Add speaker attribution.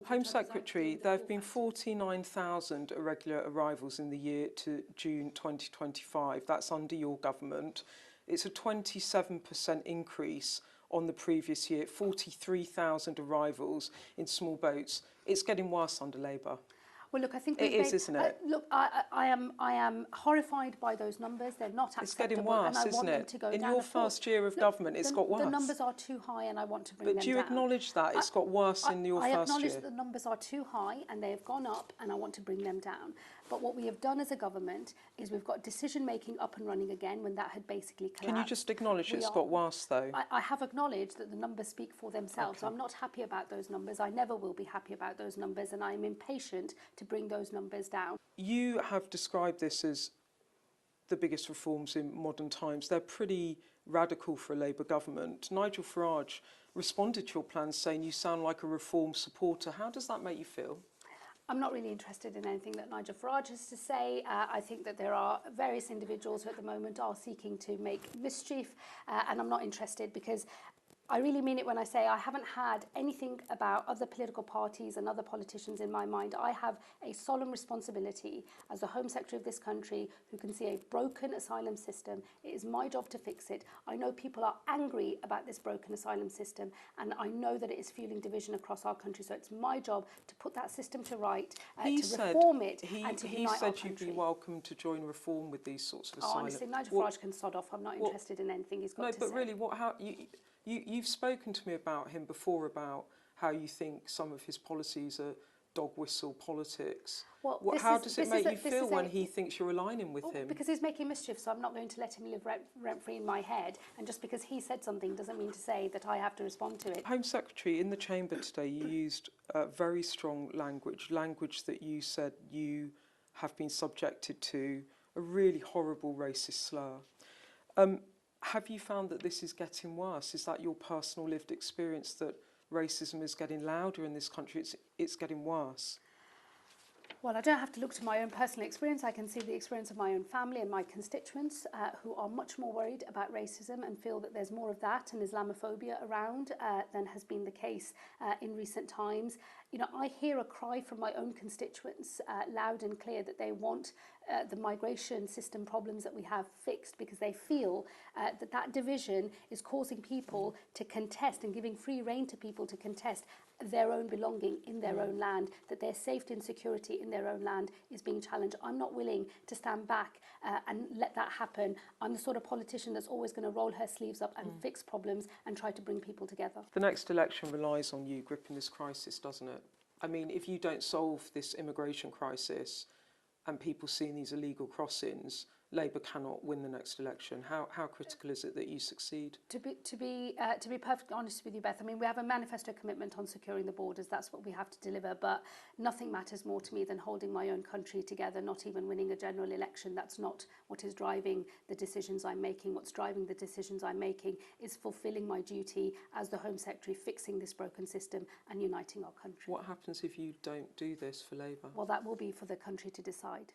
Speaker 1: Home Secretary, there have been 49,000 irregular arrivals in the year to June 2025. That's under your government. It's a 27% increase on the previous year, 43,000 arrivals in small boats. It's getting worse under Labour.
Speaker 2: Well, look, I think
Speaker 1: it is, isn't it?
Speaker 2: Look, I am horrified by those numbers. They're not acceptable.
Speaker 1: It's getting worse,
Speaker 2: and I
Speaker 1: isn't
Speaker 2: want them
Speaker 1: it?
Speaker 2: to go
Speaker 1: In
Speaker 2: down.
Speaker 1: your first year of government, it's got worse.
Speaker 2: The numbers are too high, and I want to bring them down.
Speaker 1: But do you acknowledge that it's got worse in your first year?
Speaker 2: I acknowledge that the numbers are too high, and they have gone up, and I want to bring them down. But what we have done as a government is we've got decision making up and running again when that had basically collapsed.
Speaker 1: Can you just acknowledge it's got worse, though?
Speaker 2: I have acknowledged that the numbers speak for themselves.
Speaker 1: Okay.
Speaker 2: I'm not happy about those numbers. I never will be happy about those numbers, and I am impatient to bring those numbers down.
Speaker 1: You have described this as the biggest reforms in modern times. They're pretty radical for a Labour government. Nigel Farage responded to your plans saying you sound like a reform supporter. How does that make you feel?
Speaker 2: I'm not really interested in anything that Nigel Farage has to say. I think that there are various individuals who at the moment are seeking to make mischief, and I'm not interested because I really mean it when I say I haven't had anything about other political parties and other politicians in my mind. I have a solemn responsibility as the Home Secretary of this country who can see a broken asylum system. It is my job to fix it. I know people are angry about this broken asylum system, and I know that it is fueling division across our country. So it's my job to put that system to right, to reform it, and to unite our country.
Speaker 1: He said you'd be welcome to join reform with these sorts of asylum.
Speaker 2: Honestly, Nigel Farage can sod off. I'm not interested in anything he's got to say.
Speaker 1: No, but really, You've spoken to me about him before, about how you think some of his policies are dog whistle politics. Well, how does it make you feel when he thinks you're aligning with him?
Speaker 2: Because he's making mischief, so I'm not going to let him live rent-free in my head. And just because he said something doesn't mean to say that I have to respond to it.
Speaker 1: Home Secretary, in the Chamber today, you used very strong language that you said you have been subjected to a really horrible racist slur. Have you found that this is getting worse? Is that your personal lived experience that racism is getting louder in this country? It's getting worse?
Speaker 2: Well, I don't have to look to my own personal experience. I can see the experience of my own family and my constituents who are much more worried about racism and feel that there's more of that and Islamophobia around than has been the case in recent times. You know, I hear a cry from my own constituents loud and clear that they want the migration system problems that we have fixed, because they feel that division is causing people to contest and giving free rein to people to contest their own belonging in their own land, that their safety and security in their own land is being challenged. I'm not willing to stand back and let that happen. I'm the sort of politician that's always going to roll her sleeves up and fix problems and try to bring people together.
Speaker 1: The next election relies on you gripping this crisis, doesn't it? I mean, if you don't solve this immigration crisis and people seeing these illegal crossings, Labour cannot win the next election. How critical is it that you succeed?
Speaker 2: To be perfectly honest with you, Beth, I mean, we have a manifesto commitment on securing the borders. That's what we have to deliver. But nothing matters more to me than holding my own country together, not even winning a general election. That's not what is driving the decisions I'm making. What's driving the decisions I'm making is fulfilling my duty as the Home Secretary, fixing this broken system and uniting our country.
Speaker 1: What happens if you don't do this for Labour?
Speaker 2: Well, that will be for the country to decide.